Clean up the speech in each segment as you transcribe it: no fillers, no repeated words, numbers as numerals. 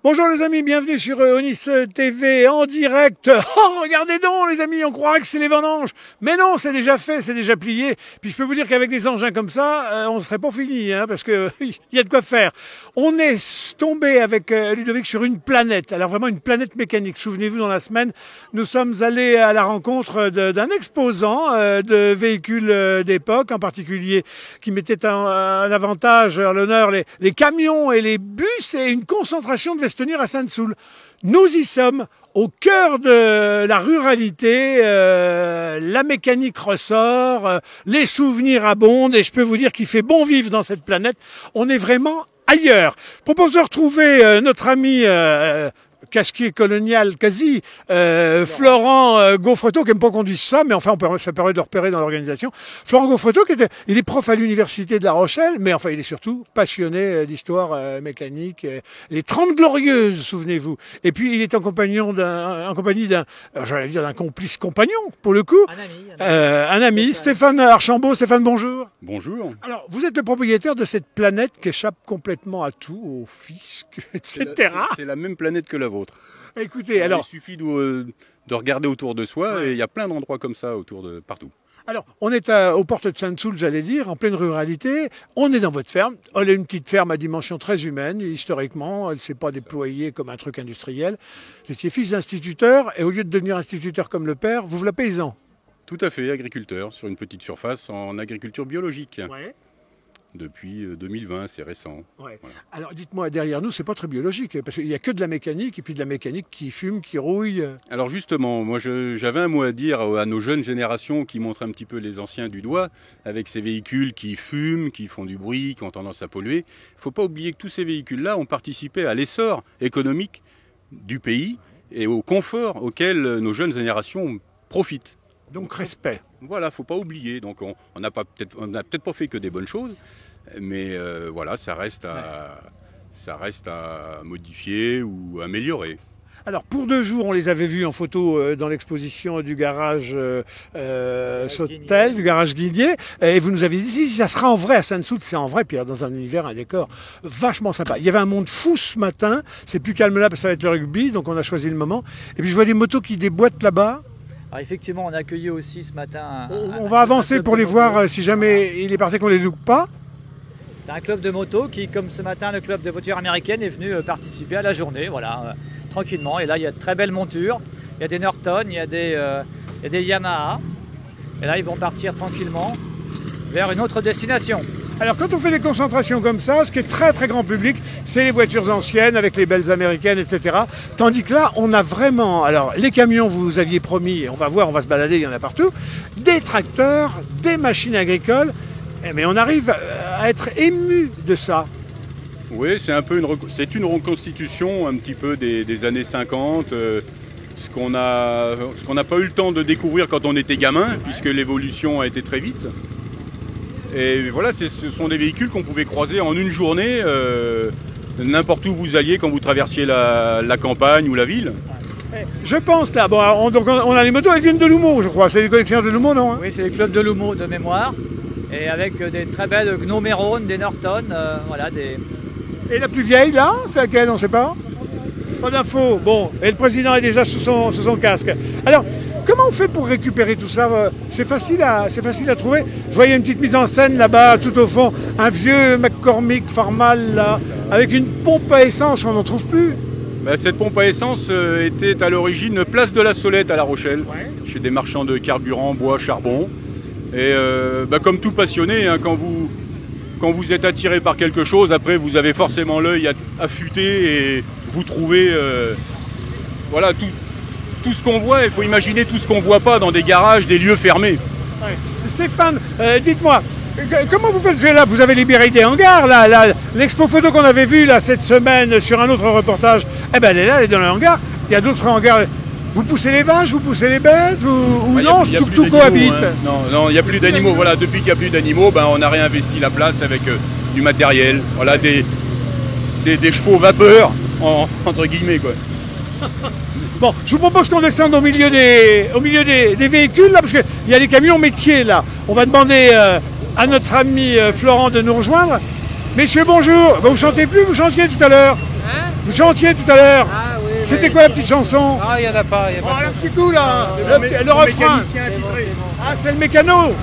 Bonjour les amis, bienvenue sur Onis TV en direct. Oh, regardez donc les amis, on croirait que c'est les vendanges. Mais non, c'est déjà fait, c'est déjà plié. Puis je peux vous dire qu'avec des engins comme ça, on ne serait pas fini, hein, parce que il y a de quoi faire. On est tombé avec Ludovic sur une planète, alors vraiment une planète mécanique. Souvenez-vous, dans la semaine, nous sommes allés à la rencontre d'un exposant de véhicules d'époque, en particulier qui mettait en avantage, à l'honneur, les camions et les bus et une concentration de Vestonir à Sainte-Soule. Nous y sommes, au cœur de la ruralité, la mécanique ressort, les souvenirs abondent et je peux vous dire qu'il fait bon vivre dans cette planète. On est vraiment ailleurs. Je propose de retrouver notre ami casquier colonial quasi, Florent Gaufretot, qui n'aime pas qu'on dise ça, mais enfin ça permet de le repérer dans l'organisation. Florent Gaufretot, il est prof à l'université de La Rochelle, mais enfin il est surtout passionné d'histoire mécanique, les 30 Glorieuses, souvenez-vous. Et puis il est en compagnie d'un, j'allais dire d'un complice compagnon, pour le coup. Un ami, Stéphane Archambault. Stéphane, bonjour. Bonjour. Alors, vous êtes le propriétaire de cette planète qui échappe complètement à tout, au fisc, etc. C'est la même planète que la vôtre. Écoutez, alors... Il suffit de regarder autour de soi, ouais. Et il y a plein d'endroits comme ça partout. Alors, on est aux portes de Sainte-Soule, j'allais dire, en pleine ruralité. On est dans votre ferme. Elle est une petite ferme à dimension très humaine. Historiquement, elle ne s'est pas déployée comme un truc industriel. Vous étiez fils d'instituteur, et au lieu de devenir instituteur comme le père, vous voilà paysan. Tout à fait, agriculteur, sur une petite surface en agriculture biologique. Ouais. Depuis 2020, c'est récent. Ouais. Voilà. Alors dites-moi, derrière nous, c'est pas très biologique, parce qu'il n'y a que de la mécanique, et puis de la mécanique qui fume, qui rouille. Alors justement, moi j'avais un mot à dire à nos jeunes générations qui montrent un petit peu les anciens du doigt, avec ces véhicules qui fument, qui font du bruit, qui ont tendance à polluer. Il ne faut pas oublier que tous ces véhicules-là ont participé à l'essor économique du pays et au confort auquel nos jeunes générations profitent. Donc respect. Voilà, faut pas oublier. Donc on n'a peut-être pas fait que des bonnes choses, mais voilà, ça reste à modifier ou améliorer. Alors pour 2 jours, on les avait vus en photo dans l'exposition du garage Sautel, du garage Guillier, et vous nous avez dit si ça sera en vrai à Sainte-Soule, c'est en vrai, puis dans un univers, un décor vachement sympa. Il y avait un monde fou ce matin, c'est plus calme là parce que ça va être le rugby, donc on a choisi le moment. Et puis je vois des motos qui déboîtent là-bas. Alors effectivement, on a accueilli aussi ce matin on va avancer pour les voir si jamais il est parti qu'on les loupe pas. C'est un club de moto qui, comme ce matin, le club de voitures américaines est venu participer à la journée, voilà, tranquillement. Et là, il y a de très belles montures, il y a des Norton, il y a des Yamaha. Et là, ils vont partir tranquillement vers une autre destination. Alors quand on fait des concentrations comme ça, ce qui est très très grand public, c'est les voitures anciennes avec les belles américaines, etc. Tandis que là, on a vraiment, alors les camions, vous aviez promis, on va voir, on va se balader, il y en a partout, des tracteurs, des machines agricoles, mais on arrive à être ému de ça. Oui, c'est une reconstitution un petit peu des années 50, ce qu'on n'a pas eu le temps de découvrir quand on était gamin, puisque l'évolution a été très vite. Et voilà, ce sont des véhicules qu'on pouvait croiser en une journée, n'importe où vous alliez quand vous traversiez la campagne ou la ville. Je pense là, bon, on a les motos, elles viennent de Loumo, je crois. C'est les collectionneurs de Loumo, non? Oui, c'est les clubs de Loumo de mémoire. Et avec des très belles Gnomeron, des Norton, voilà, des... Et la plus vieille là, c'est laquelle, on ne sait pas? Pas d'infos. Bon, et le président est déjà sous son casque. Alors, comment on fait pour récupérer tout ça? C'est facile à trouver. Je voyais une petite mise en scène là-bas, tout au fond, un vieux McCormick Farmal là, avec une pompe à essence, on n'en trouve plus. Ben, cette pompe à essence était à l'origine place de la Solette à La Rochelle, ouais. Chez des marchands de carburant, bois, charbon. Et comme tout passionné, hein, quand vous êtes attiré par quelque chose, après vous avez forcément l'œil affûté et vous trouvez voilà, tout ce qu'on voit. Il faut imaginer tout ce qu'on ne voit pas dans des garages, des lieux fermés. Ouais. Stéphane, dites-moi, comment vous faites? Là, vous avez libéré des hangars. L'expo photo qu'on avait vue là, cette semaine sur un autre reportage, elle est là, elle est dans le hangar. Il y a d'autres hangars. Vous poussez les vaches, vous poussez les bêtes, ou non, tout cohabite? Hein. Non, il n'y a plus d'animaux. Voilà, depuis qu'il n'y a plus d'animaux, on a réinvesti la place avec du matériel. Voilà, des chevaux vapeur, entre guillemets, quoi. Bon, je vous propose qu'on descende au milieu des véhicules, là, parce qu'il y a des camions métiers, là. On va demander à notre ami Florent de nous rejoindre. Messieurs, bonjour. Vous chantez plus, vous chantiez tout à l'heure. Vous chantiez tout à l'heure. Ah oui. C'était quoi la petite chanson? Ah, il n'y en a pas. Oh, un petit coup là, le refrain. Ah, c'est le mécano.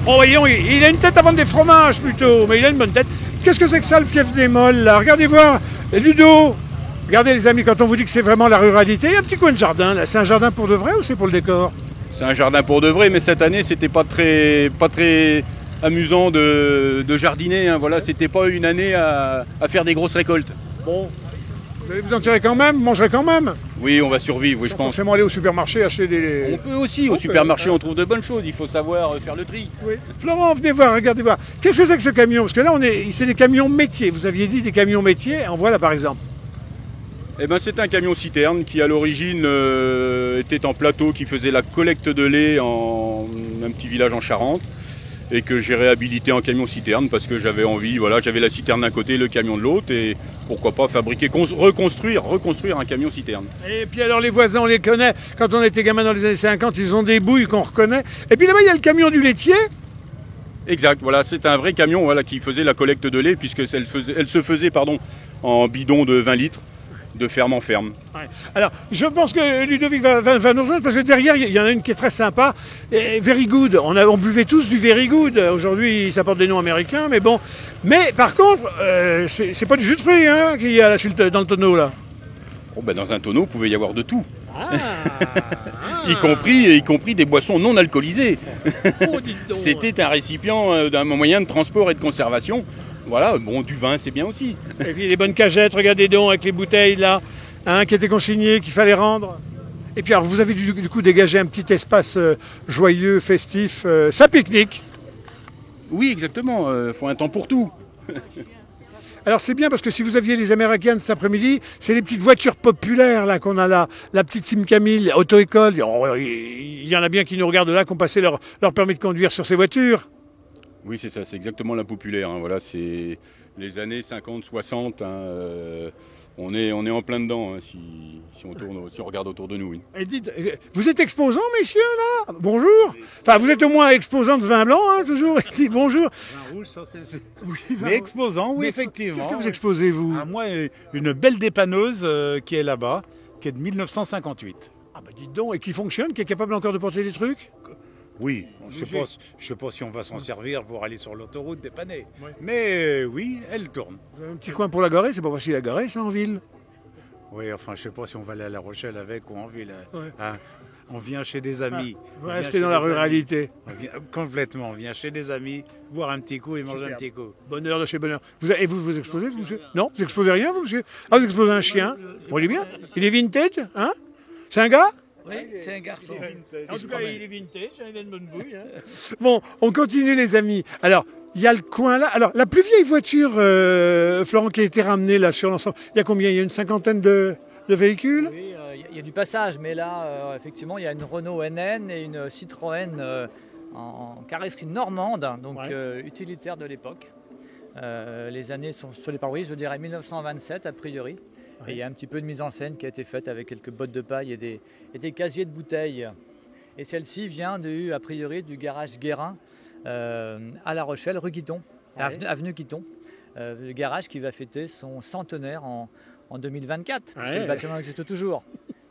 Oh, voyons, il a une tête à vendre des fromages plutôt, mais il a une bonne tête. Qu'est-ce que c'est que ça, le fief des molles là? Regardez voir, Ludo. Regardez les amis, quand on vous dit que c'est vraiment la ruralité, il y a un petit coin de jardin là. C'est un jardin pour de vrai ou c'est pour le décor? C'est un jardin pour de vrai, mais cette année, c'était pas très amusant de jardiner. Hein. Voilà, c'était pas une année à faire des grosses récoltes. Bon. Vous allez vous en tirer quand même, vous mangerez quand même. Oui, on va survivre, oui, je Sans pense. forcément aller au supermarché acheter des... On peut aussi, au supermarché, on trouve de bonnes choses. Il faut savoir faire le tri. Oui. Florent, venez voir, regardez voir. Qu'est-ce que c'est que ce camion? Parce que là, c'est des camions métiers. Vous aviez dit des camions métiers, en voilà par exemple. Eh ben, c'est un camion citerne qui, à l'origine, était en plateau, qui faisait la collecte de lait en un petit village en Charente. Et que j'ai réhabilité en camion citerne parce que j'avais envie, voilà, j'avais la citerne d'un côté, le camion de l'autre, et pourquoi pas fabriquer, reconstruire un camion citerne. Et puis alors les voisins, on les connaît, quand on était gamin dans les années 50, ils ont des bouilles qu'on reconnaît. Et puis là-bas, il y a le camion du laitier. Exact, voilà, c'est un vrai camion voilà, qui faisait la collecte de lait, puisque elle se faisait en bidon de 20 litres. De ferme en ferme. Ouais. Alors, je pense que Ludovic va nous rejoindre parce que derrière, il y en a une qui est très sympa. Et Very Good. On buvait tous du Very Good. Aujourd'hui, ça porte des noms américains, mais bon. Mais par contre, c'est pas du jus de fruits hein, qu'il y a dans le tonneau là. Oh, ben, dans un tonneau, il pouvait y avoir de tout. y compris des boissons non alcoolisées. Oh, c'était un récipient d'un moyen de transport et de conservation. Voilà, bon, du vin, c'est bien aussi. Et puis les bonnes cagettes, regardez donc, avec les bouteilles là, hein, qui étaient consignées, qu'il fallait rendre. Et puis alors, vous avez du coup dégagé un petit espace joyeux, festif, ça pique-nique. Oui, exactement, faut un temps pour tout. Alors c'est bien parce que si vous aviez les Américaines cet après-midi, c'est les petites voitures populaires là qu'on a là, la petite Sim Camille, auto-école, il y en a bien qui nous regardent là, qui ont passé leur permis de conduire sur ces voitures. Oui, c'est ça, c'est exactement la populaire. Hein. Voilà, c'est les années 50, 60. Hein, on est en plein dedans hein, si on regarde autour de nous. Oui. Et dites, vous êtes exposant, messieurs, là? Bonjour. Enfin, vous êtes au moins exposant de vin blanc, hein, toujours. Dites bonjour. Vin rouge, ça c'est. Oui, Mais exposant, oui, effectivement. Qu'est-ce que vous exposez, vous? Moi, une belle dépanneuse qui est là-bas, qui est de 1958. Ah, bah dites donc, et qui fonctionne, qui est capable encore de porter des trucs? Oui, je sais pas si on va s'en servir pour aller sur l'autoroute dépanner. Ouais. Mais oui, elle tourne. Vous avez un petit coin pour la garer, c'est pas facile à garer, ça, en ville. Oui, enfin, je sais pas si on va aller à La Rochelle avec ou en ville. Ouais. Hein, on vient chez des amis. Vous restez dans la ruralité. Complètement, on vient chez des amis, boire un petit coup et manger un petit coup. Bonheur de chez bonheur. Et vous exposez, vous, monsieur? Non, vous exposez rien, vous, monsieur? Ah, vous exposez un chien. Bon, il est bien. Il est vintage, hein? C'est un gars? Oui, c'est un garçon. En tout cas, il est vintage, il a une bonne bouille. Hein. Bon, on continue les amis. Alors, il y a le coin là. Alors, la plus vieille voiture, Florent, qui a été ramenée là sur l'ensemble, il y a combien? Il y a une cinquantaine de véhicules? Oui, il y a du passage, mais là, effectivement, il y a une Renault NN et une Citroën en carrosserie normande, donc utilitaire de l'époque. Les années sont sur les pare-brise, je dirais 1927 a priori. Et il y a un petit peu de mise en scène qui a été faite avec quelques bottes de paille et des casiers de bouteilles. Et celle-ci vient a priori du garage Guérin à La Rochelle, rue Guiton, avenue Guiton. Le garage qui va fêter son centenaire en 2024, parce que le bâtiment existe toujours.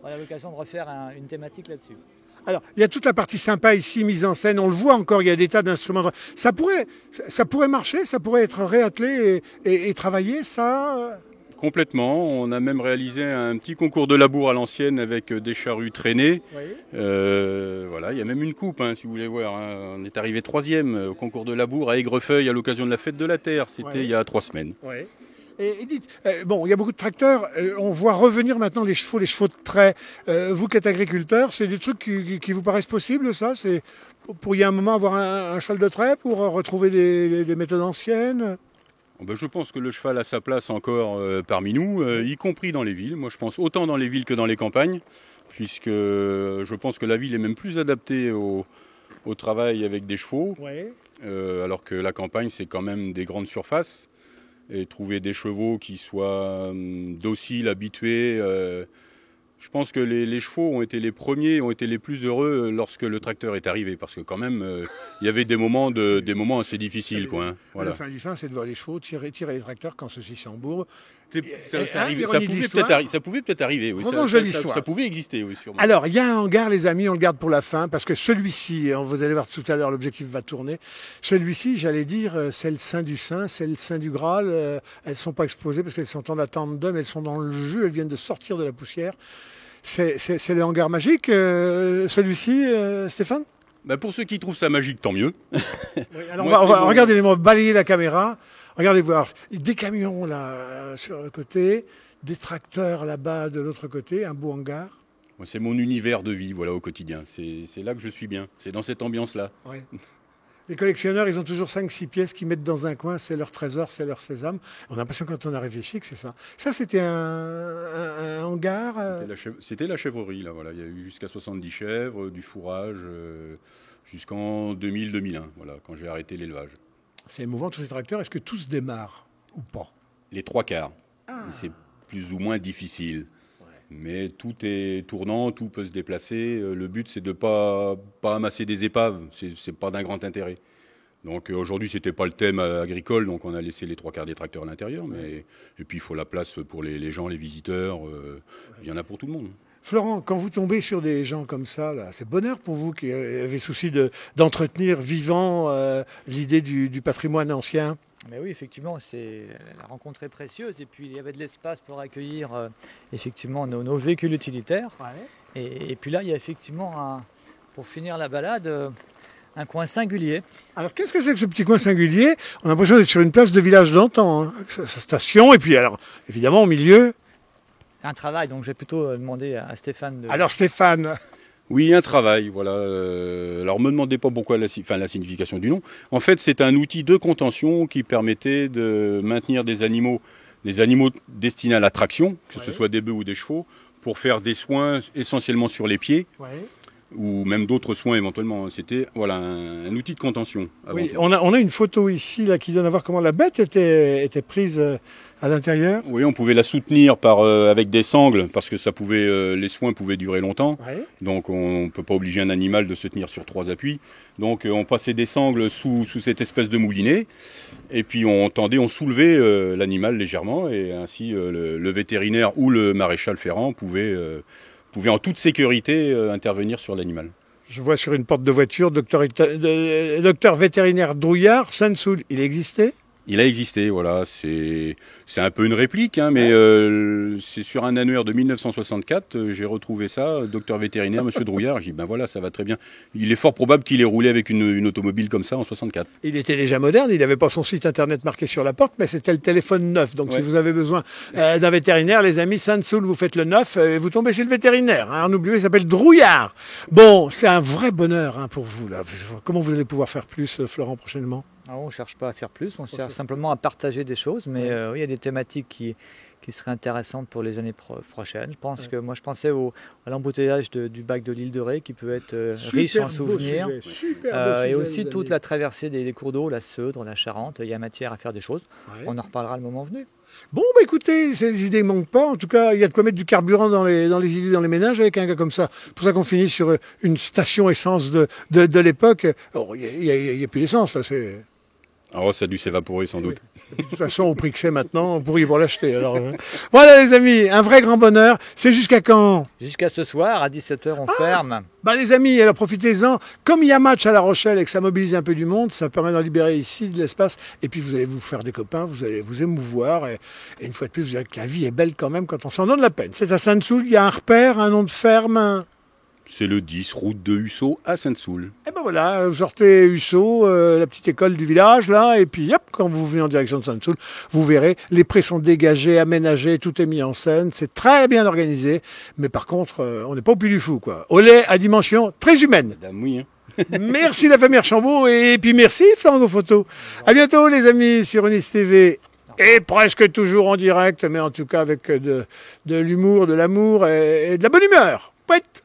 On a l'occasion de refaire une thématique là-dessus. Alors, il y a toute la partie sympa ici, mise en scène. On le voit encore, il y a des tas d'instruments. Ça pourrait marcher, ça pourrait être réattelé et travaillé, ça. Complètement. On a même réalisé un petit concours de labour à l'ancienne avec des charrues traînées. Oui. Voilà, il y a même une coupe, hein, si vous voulez voir. Hein. On est arrivé 3e au concours de labour à Aigrefeuille à l'occasion de la fête de la Terre. C'était il y a 3 semaines. Oui. Et dites, bon, il y a beaucoup de tracteurs. On voit revenir maintenant les chevaux de trait. Vous qui êtes agriculteur, c'est des trucs qui vous paraissent possibles, ça? C'est pour y a un moment avoir un cheval de trait pour retrouver des méthodes anciennes? Ben, je pense que le cheval a sa place encore parmi nous, y compris dans les villes. Moi, je pense autant dans les villes que dans les campagnes, puisque je pense que la ville est même plus adaptée au travail avec des chevaux, alors que la campagne, c'est quand même des grandes surfaces. Et trouver des chevaux qui soient dociles, habitués. Je pense que les chevaux ont été les premiers, ont été les plus heureux lorsque le tracteur est arrivé, parce que quand même, il y avait des moments assez difficiles, quoi. Hein. Voilà. Le fin du fin, c'est de voir les chevaux tirer les tracteurs quand ceux-ci s'embourbent Ça pouvait peut-être arriver. Oui. Revanche de l'histoire. Ça pouvait exister, oui, sûrement. Alors, il y a un hangar, les amis, on le garde pour la fin, parce que celui-ci, vous allez voir tout à l'heure, l'objectif va tourner. Celui-ci, j'allais dire, c'est le Saint du Saint, c'est le Saint du Graal. Elles ne sont pas exposées parce qu'elles sont en attente d'eux, mais elles sont dans le jus, elles viennent de sortir de la poussière. C'est le hangar magique, celui-ci, Stéphane? Pour ceux qui trouvent ça magique, tant mieux. Oui, alors on va regarder, on va balayer la caméra. Regardez voir, des camions là sur le côté, des tracteurs là-bas de l'autre côté, un beau hangar. Moi, c'est mon univers de vie, voilà, au quotidien. C'est là que je suis bien. C'est dans cette ambiance-là. Ouais. Les collectionneurs, ils ont toujours 5-6 pièces qu'ils mettent dans un coin, c'est leur trésor, c'est leur sésame. On a l'impression quand on arrive ici que c'est ça. Ça, c'était un hangar. C'était la chèvrerie, là, voilà. Il y a eu jusqu'à 70 chèvres, du fourrage, jusqu'en 2000-2001, voilà, quand j'ai arrêté l'élevage. C'est émouvant, tous ces tracteurs. Est-ce que tous démarrent ou pas? Les 3/4. C'est plus ou moins difficile. Ouais. Mais tout est tournant, tout peut se déplacer. Le but, c'est de pas amasser des épaves. C'est pas d'un grand intérêt. Donc aujourd'hui, c'était pas le thème agricole, donc on a laissé les 3/4 des tracteurs à l'intérieur. Et puis, il faut la place pour les gens, les visiteurs. Il y en a pour tout le monde. Florent, quand vous tombez sur des gens comme ça, là, c'est bonheur pour vous qui avez souci d'entretenir vivant l'idée du patrimoine ancien. Mais oui, effectivement, la rencontre est précieuse. Et puis, il y avait de l'espace pour accueillir effectivement nos véhicules utilitaires. Ouais. Et puis là, il y a effectivement, pour finir la balade, un coin singulier. Alors, qu'est-ce que c'est que ce petit coin singulier? On a l'impression d'être sur une place de village d'antan, hein, sa station. Et puis, alors, évidemment, au milieu... Un travail, donc je vais plutôt demander à Stéphane. Alors Stéphane. Oui, un travail, voilà. Alors, ne me demandez pas pourquoi la signification du nom. En fait, c'est un outil de contention qui permettait de maintenir des animaux destinés à la traction, que ce soit des bœufs ou des chevaux, pour faire des soins essentiellement sur les pieds. Ouais. Ou même d'autres soins éventuellement. C'était un outil de contention. Oui, on a une photo ici là, qui donne à voir comment la bête était prise à l'intérieur. Oui, on pouvait la soutenir avec des sangles parce que les soins pouvaient durer longtemps. Ouais. Donc on ne peut pas obliger un animal de se tenir sur 3 appuis. Donc on passait des sangles sous cette espèce de moulinet et puis on soulevait l'animal légèrement et ainsi le vétérinaire ou le maréchal ferrant pouvait en toute sécurité intervenir sur l'animal. Je vois sur une porte de voiture, docteur vétérinaire Drouillard, Saint-Soul, il existait? Il a existé, voilà. C'est un peu une réplique, hein, mais c'est sur un annuaire de 1964, j'ai retrouvé ça, docteur vétérinaire, monsieur Drouillard. J'ai dit, voilà, ça va très bien. Il est fort probable qu'il ait roulé avec une automobile comme ça en 64. Il était déjà moderne, il n'avait pas son site internet marqué sur la porte, mais c'était le téléphone neuf. Donc si vous avez besoin d'un vétérinaire, les amis, Saint-Soul, vous faites le neuf et vous tombez chez le vétérinaire. Hein, n'oubliez pas, il s'appelle Drouillard. Bon, c'est un vrai bonheur pour vous, là. Comment vous allez pouvoir faire plus, Florent, prochainement? On ne cherche pas à faire plus, on cherche simplement à partager des choses, mais oui, il y a des thématiques qui seraient intéressantes pour les années prochaines. Je pense que moi je pensais à l'embouteillage du bac de l'île de Ré qui peut être riche en souvenirs. Et aussi toute la traversée des cours d'eau, la Seudre, la Charente, il y a matière à faire des choses. Ouais. On en reparlera le moment venu. Bon, écoutez, ces idées ne manquent pas. En tout cas, il y a de quoi mettre du carburant dans les idées, dans les ménages avec un gars comme ça. C'est pour ça qu'on finit sur une station essence de l'époque. Il n'y a plus d'essence, là, c'est... Alors ça a dû s'évaporer sans doute. De toute façon, au prix que c'est maintenant, on pourrait y voir l'acheter. Alors, voilà les amis, un vrai grand bonheur. C'est jusqu'à quand? Jusqu'à ce soir, à 17h, on ferme. Les amis, alors profitez-en. Comme il y a match à La Rochelle et que ça mobilise un peu du monde, ça permet d'en libérer ici de l'espace. Et puis vous allez vous faire des copains, vous allez vous émouvoir. Et une fois de plus, vous verrez que la vie est belle quand même quand on s'en donne la peine. C'est à Saint-Soul, il y a un repère, un nom de ferme. C'est le 10, route de Hussot à Saint-Soul. Et voilà, vous sortez Hussot, la petite école du village, là, et puis hop, quand vous venez en direction de Saint-Soul, vous verrez, les prés sont dégagés, aménagés, tout est mis en scène, c'est très bien organisé, mais par contre, on n'est pas au Puy du Fou, quoi. Au lait à dimension très humaine. Madame, oui, hein. Merci la famille Archambault, et puis merci Florent Photo. À bientôt les amis sur Unis TV. Et presque toujours en direct, mais en tout cas avec de l'humour, de l'amour et de la bonne humeur. Pouette.